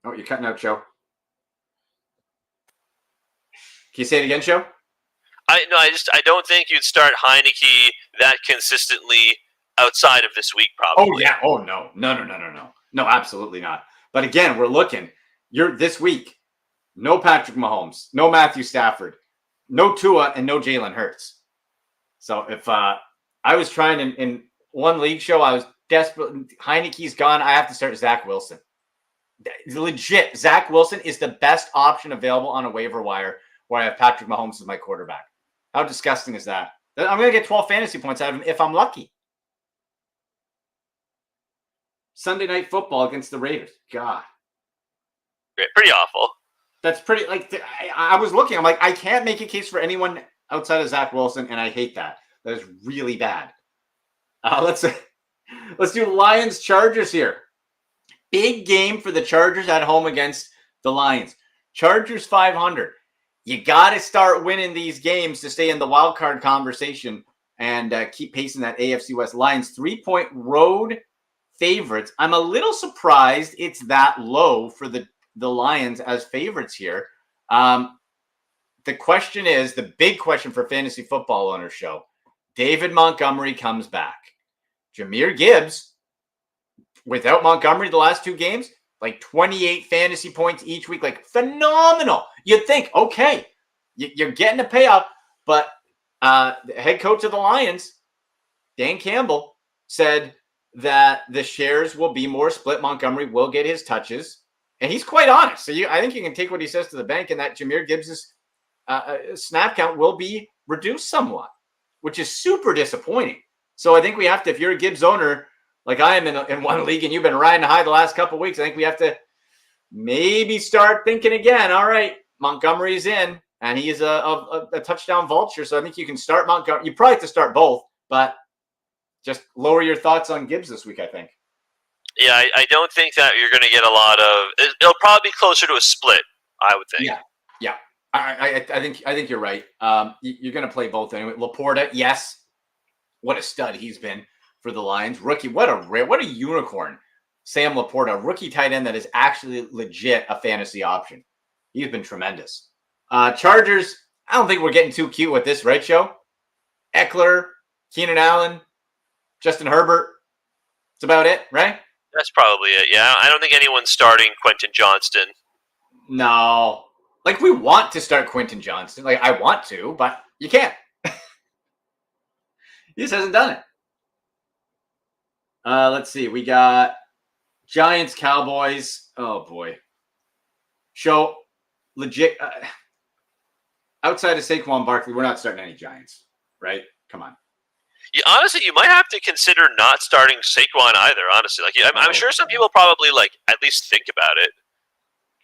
Oh, you're cutting out, Joe. Can you say it again, Joe? I don't think you'd start Heineke that consistently outside of this week, probably. Oh yeah. Oh no. No, absolutely not. But again, we're looking. This week. No Patrick Mahomes, no Matthew Stafford, no Tua, and no Jalen Hurts. So if I was trying in one league show, I was desperate. Heineke's gone. I have to start Zach Wilson. Legit, Zach Wilson is the best option available on a waiver wire where I have Patrick Mahomes as my quarterback. How disgusting is that? I'm going to get 12 fantasy points out of him if I'm lucky. Sunday Night Football against the Raiders. God. Pretty awful. That's pretty, I was looking. I'm like, I can't make a case for anyone outside of Zach Wilson, and I hate that. That is really bad. Let's do Lions-Chargers here. Big game for the Chargers at home against the Lions. Chargers 500. You got to start winning these games to stay in the wild card conversation and keep pacing that AFC West. Lions 3-point road favorites. I'm a little surprised it's that low for the Lions as favorites here. The question is, the big question for fantasy football owners show, David Montgomery comes back. Jahmyr Gibbs, without Montgomery the last two games, like 28 fantasy points each week, like phenomenal. You'd think, okay, you're getting a payoff, but the head coach of the Lions, Dan Campbell, said that the shares will be more split. Montgomery will get his touches. And he's quite honest. So I think you can take what he says to the bank, and that Jahmyr Gibbs' snap count will be reduced somewhat, which is super disappointing. So I think we have to, if you're a Gibbs owner, like I am in one league, and you've been riding high the last couple of weeks, I think we have to maybe start thinking again. All right, Montgomery's in, and he is a touchdown vulture. So I think you can start Montgomery. You probably have to start both, but just lower your thoughts on Gibbs this week, I think. Yeah, I don't think that you're going to get a lot of. It'll probably be closer to a split, I would think. Yeah. I think you're right. You're going to play both anyway. Laporta, yes. What a stud he's been for the Lions. Rookie, what a unicorn. Sam Laporta, rookie tight end that is actually legit a fantasy option. He's been tremendous. Chargers, I don't think we're getting too cute with this, right, Show? Eckler, Keenan Allen, Justin Herbert. That's about it, right? That's probably it, yeah. I don't think anyone's starting Quentin Johnston. No. Like, we want to start Quentin Johnston. Like, I want to, but you can't. He just hasn't done it. Let's see. We got Giants, Cowboys. Oh, boy. Show legit. Outside of Saquon Barkley, we're not starting any Giants, right? Come on. Yeah, honestly, you might have to consider not starting Saquon either. Honestly, like I'm sure some people probably like at least think about it.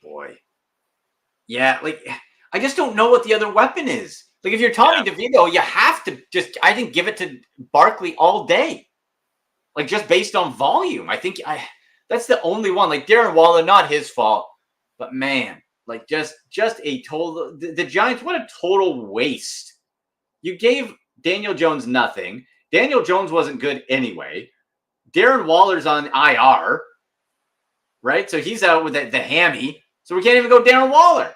Boy, yeah, like I just don't know what the other weapon is. Like if you're Tommy DeVito, you have to just I think give it to Barkley all day, like just based on volume. I think that's the only one. Like Darren Waller, not his fault, but man, like just a total the Giants. What a total waste. You gave Daniel Jones nothing. Daniel Jones wasn't good anyway. Darren Waller's on IR, right? So he's out with the hammy. So we can't even go Darren Waller.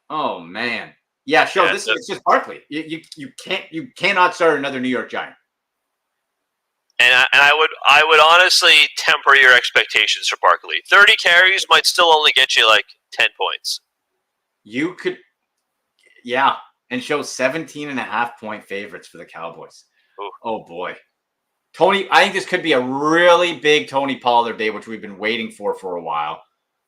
Oh man, yeah. This is just Barkley. You cannot start another New York Giant. And I would honestly temper your expectations for Barkley. 30 carries might still only get you like 10 points. You could, yeah, and show 17.5-point favorites for the Cowboys. Ooh. Oh boy. Tony, I think this could be a really big Tony Pollard day, which we've been waiting for a while.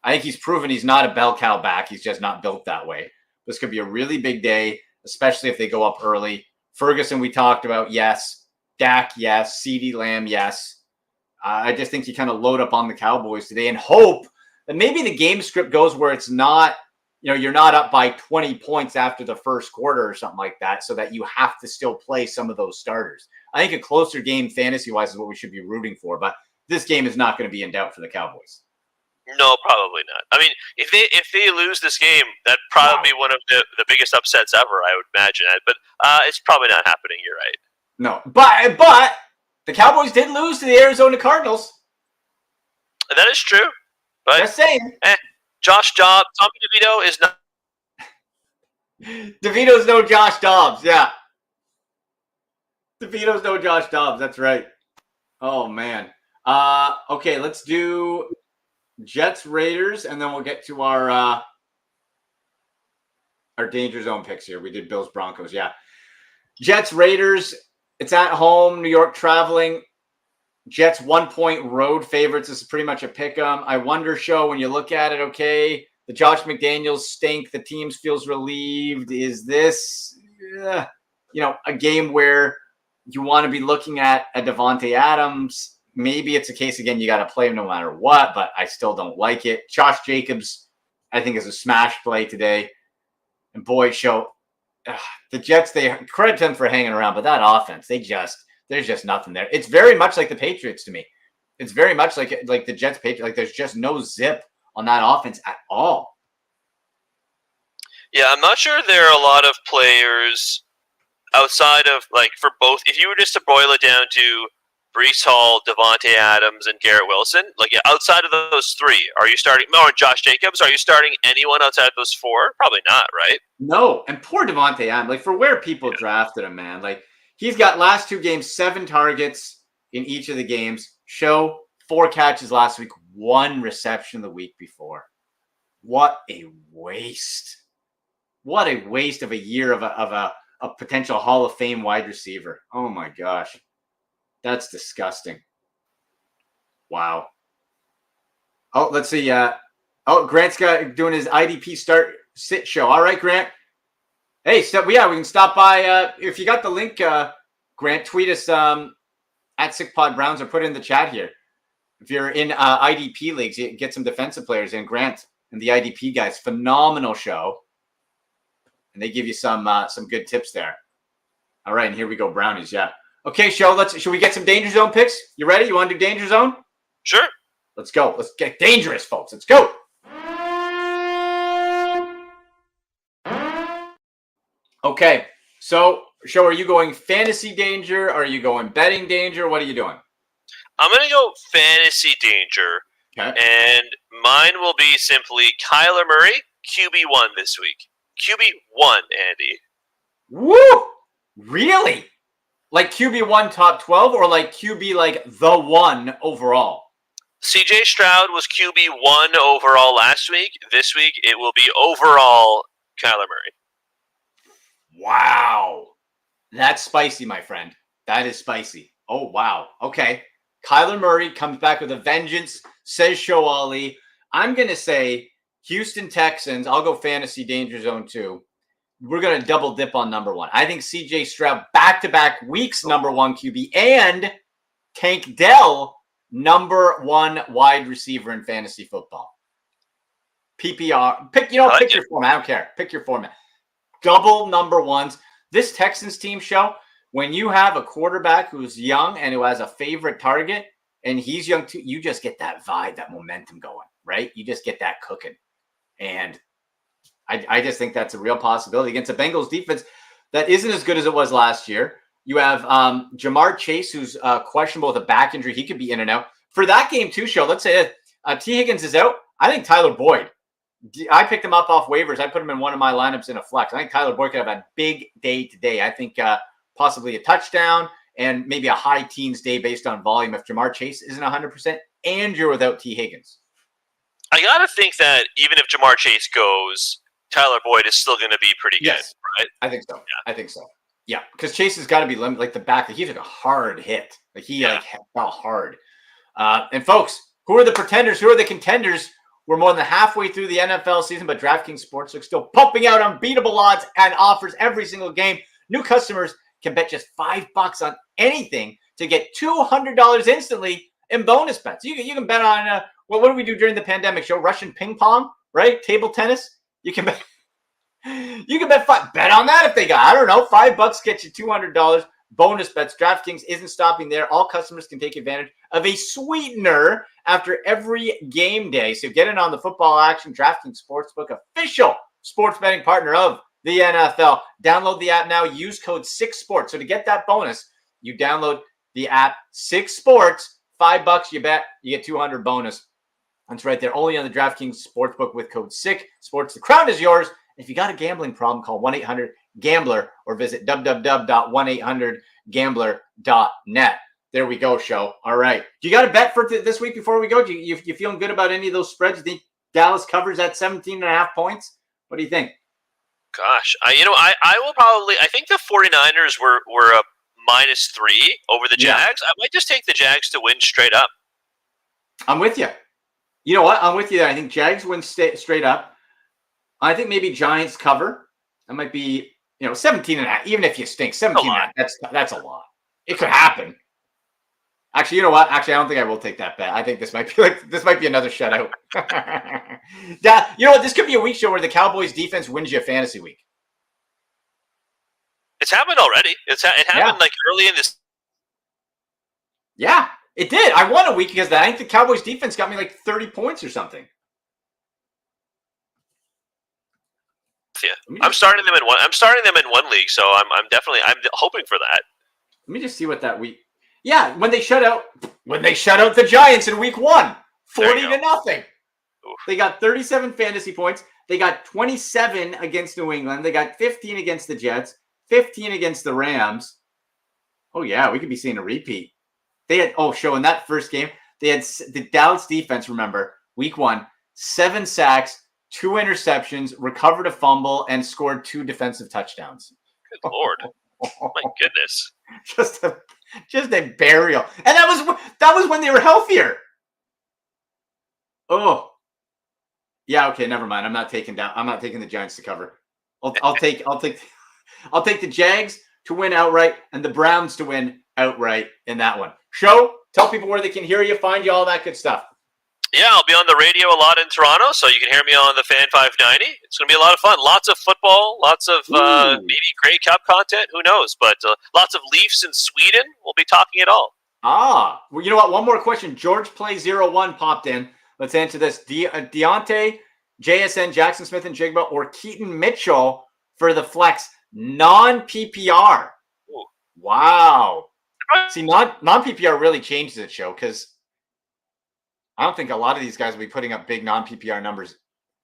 I think he's proven he's not a bell cow back. He's just not built that way. This could be a really big day, especially if they go up early. Ferguson, we talked about, yes. Dak, yes. CeeDee Lamb, yes. I just think you kind of load up on the Cowboys today and hope that maybe the game script goes where it's not, you're not up by 20 points after the first quarter or something like that, so that you have to still play some of those starters. I think a closer game fantasy-wise is what we should be rooting for, but this game is not going to be in doubt for the Cowboys. No, probably not. I mean, if they lose this game, that'd probably be one of the biggest upsets ever, I would imagine. But it's probably not happening. You're right. No, but the Cowboys did lose to the Arizona Cardinals. That is true. But just saying. Josh Dobbs, Tommy DeVito is not. DeVito's no Josh Dobbs, yeah. DeVito's no Josh Dobbs, that's right. Oh, man. Okay, let's do Jets Raiders, and then we'll get to our danger zone picks here. We did Bills Broncos, yeah. Jets Raiders, it's at home, New York traveling. Jets 1-point road favorites. This is pretty much a pick 'em. I wonder, Show, when you look at it, okay, the Josh McDaniels stink. The team feels relieved. Is this, a game where you want to be looking at a Devontae Adams? Maybe it's a case, again, you got to play him no matter what, but I still don't like it. Josh Jacobs, I think, is a smash play today. And boy, Show, the Jets, they credit them for hanging around, but that offense, there's just nothing there. It's very much like the Patriots to me. It's very much like the Jets Patriots. Like there's just no zip on that offense at all. Yeah, I'm not sure there are a lot of players outside of for both. If you were just to boil it down to Breece Hall, Devontae Adams, and Garrett Wilson, outside of those three, are you starting? Or Josh Jacobs? Are you starting anyone outside of those four? Probably not, right? No, and poor Devontae Adams. For where people drafted him, man. He's got last 2 games, 7 targets in each of the games. Show 4 catches last week, 1 reception the week before. What a waste. What a waste of a year of a potential Hall of Fame wide receiver. Oh my gosh. That's disgusting. Wow. Oh, let's see. Grant's doing his IDP start sit show. All right, Grant. Hey, we can stop by. If you got the link, Grant, tweet us at SickPod Browns or put it in the chat here. If you're in IDP leagues, you get some defensive players in. Grant and the IDP guys, phenomenal show. And they give you some good tips there. All right, and here we go, Brownies, yeah. Okay, should we get some Danger Zone picks? You ready? You want to do Danger Zone? Sure. Let's go. Let's get dangerous, folks. Let's go. Okay. So, Show, are you going fantasy danger? Are you going betting danger? What are you doing? I'm going to go fantasy danger. Okay. And mine will be simply Kyler Murray, QB1 this week. QB1, Andy. Woo! Really? Like QB1 top 12 or like QB like the one overall? CJ Stroud was QB1 overall last week. This week, it will be overall Kyler Murray. Wow. That's spicy, my friend. That is spicy. Oh, wow. Okay. Kyler Murray comes back with a vengeance, says Shoaib Alli. I'm going to say Houston Texans. I'll go fantasy danger zone too. We're going to double dip on number one. I think CJ Stroud back-to-back weeks number one QB and Tank Dell number one wide receiver in fantasy football. PPR. Pick your format. I don't care. Pick your format. Double number ones. This Texans team, Show, when you have a quarterback who's young and who has a favorite target and he's young too, you just get that vibe, that momentum going, right? You just get that cooking. And I just think that's a real possibility against a Bengals defense that isn't as good as it was last year. You have Jamar Chase, who's questionable with a back injury. He could be in and out. For that game too, Show, let's say T. Higgins is out. I think Tyler Boyd. I picked him up off waivers. I put him in one of my lineups in a flex. I think Tyler Boyd could have a big day today. I think possibly a touchdown and maybe a high teens day based on volume if Jamar Chase isn't 100% and you're without T. Higgins. I got to think that even if Jamar Chase goes, Tyler Boyd is still going to be pretty good, right? I think so. Yeah. I think so. Yeah, because Chase has got to be limited. Like the back, he took a hard hit. Like he fell hard. And folks, who are the pretenders? Who are the contenders? We're more than halfway through the NFL season, but DraftKings Sportsbook still pumping out unbeatable odds and offers every single game. New customers can bet just $5 on anything to get $200 instantly in bonus bets. You can bet on what do we do during the pandemic? Show Russian ping pong, right? Table tennis. You can bet. You can bet on that if they got, I don't know, $5 gets you $200 bonus bets. DraftKings isn't stopping there. All customers can take advantage of a sweetener after every game day. So get in on the football action. DraftKings Sportsbook, official sports betting partner of the NFL. Download the app now. Use code 6SPORTS. So to get that bonus, you download the app 6SPORTS. $5 you bet, you get 200 bonus. That's right there. Only on the DraftKings Sportsbook with code 6SPORTS. The crown is yours. If you got a gambling problem, call 1-800-GAMBLER or visit www.1800gambler.net. There we go, Show. All right. Do you got a bet for this week before we go? You feeling good about any of those spreads? You think Dallas covers at 17.5 points? What do you think? Gosh, I will probably. I think the 49ers were a -3 over the Jags. I might just take the Jags to win straight up. I'm with you. You know what? I'm with you there. I think Jags win straight up. I think maybe Giants cover. That might be, 17.5. Even if you stink, 17.5. That's a lot. It could happen. Actually, you know what? Actually, I don't think I will take that bet. I think this might be another shutout. You know what? This could be a week, Show, where the Cowboys defense wins you a fantasy week. It's happened already. It happened like early in this. Yeah, it did. I won a week because I think the Cowboys defense got me like 30 points or something. Yeah, I'm starting them in one league, so I'm hoping for that. Let me just see what that week. Yeah, when they shut out the Giants in week 1, 40-0. They got 37 fantasy points. They got 27 against New England. They got 15 against the Jets, 15 against the Rams. Oh yeah, we could be seeing a repeat. They had Show in that first game. They had the Dallas defense. Remember, week 1, 7 sacks. 2 interceptions, recovered a fumble, and scored 2 defensive touchdowns. Good Lord. My goodness. Just a burial. And that was when they were healthier. Oh. Yeah, okay, never mind. I'm not taking the Giants to cover. I'll take the Jags to win outright and the Browns to win outright in that one. Show, tell people where they can hear you, find you, all that good stuff. Yeah, I'll be on the radio a lot in Toronto, so you can hear me on the Fan 590. It's going to be a lot of fun. Lots of football, lots of maybe Grey Cup content, who knows? But lots of Leafs in Sweden. We'll be talking it all. Well, you know what? One more question. George Play 01 popped in. Let's answer this. Deontay, JSN, Jackson Smith and Jigba, or Keaton Mitchell for the flex non-PPR. Ooh. Wow. See, non-PPR really changes it, show, because I don't think a lot of these guys will be putting up big non-PPR numbers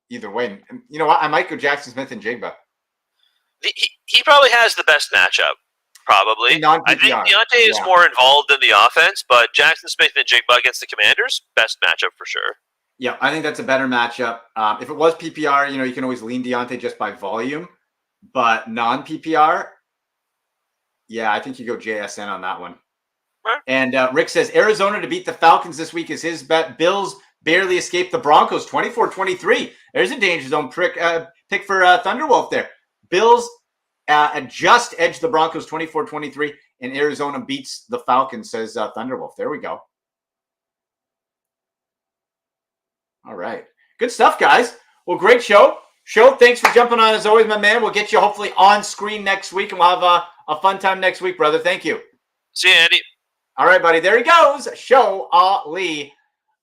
either way. And you know what? I might go Jackson Smith and Jigba. He probably has the best matchup. Probably. I think Deontay is more involved in the offense, but Jackson Smith and Jigba against the Commanders, best matchup for sure. Yeah, I think that's a better matchup. If it was PPR, you can always lean Deontay just by volume. But non-PPR, yeah, I think you go JSN on that one. Right. And Rick says, Arizona to beat the Falcons this week is his bet. Bills barely escaped the Broncos, 24-23. There's a danger zone pick for Thunderwolf there. Bills just edged the Broncos 24-23, and Arizona beats the Falcons, says Thunderwolf. There we go. All right. Good stuff, guys. Well, great show. Thanks for jumping on as always, my man. We'll get you hopefully on screen next week, and we'll have a fun time next week, brother. Thank you. See you, Andy. All right, buddy. There he goes. Shoaib Alli.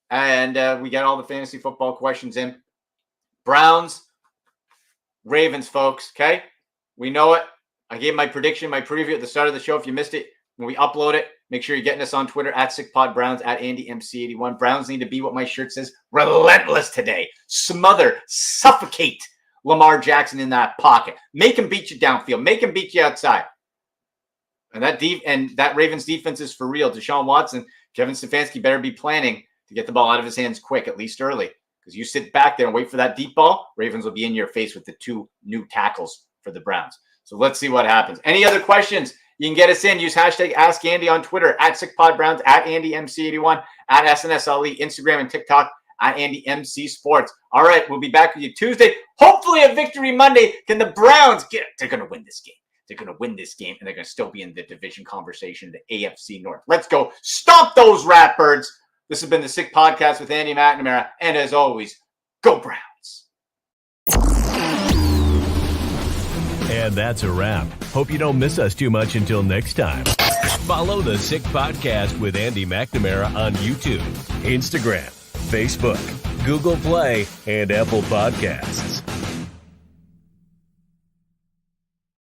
And we got all the fantasy football questions in. Browns, Ravens, folks. Okay? We know it. I gave my prediction, my preview at the start of the show. If you missed it, when we upload it, make sure you're getting us on Twitter at SickPodBrowns, at AndyMC81. Browns need to be what my shirt says, relentless today. Smother, suffocate Lamar Jackson in that pocket. Make him beat you downfield. Make him beat you outside. And that Ravens defense is for real. Deshaun Watson, Kevin Stefanski better be planning to get the ball out of his hands quick, at least early. Because you sit back there and wait for that deep ball, Ravens will be in your face with the 2 new tackles for the Browns. So let's see what happens. Any other questions? You can get us in. Use hashtag AskAndy on Twitter, at SickPodBrowns, at AndyMC81, at SNSLE, Instagram and TikTok, at AndyMCSports. All right, we'll be back with you Tuesday. Hopefully a victory Monday. Can the Browns get it? They're going to win this game. They're going to win this game, and they're going to still be in the division conversation, the AFC North. Let's go. Stomp those Ratbirds. This has been the Sick Podcast with Andy McNamara. And as always, go Browns. And that's a wrap. Hope you don't miss us too much until next time. Follow the Sick Podcast with Andy McNamara on YouTube, Instagram, Facebook, Google Play, and Apple Podcasts.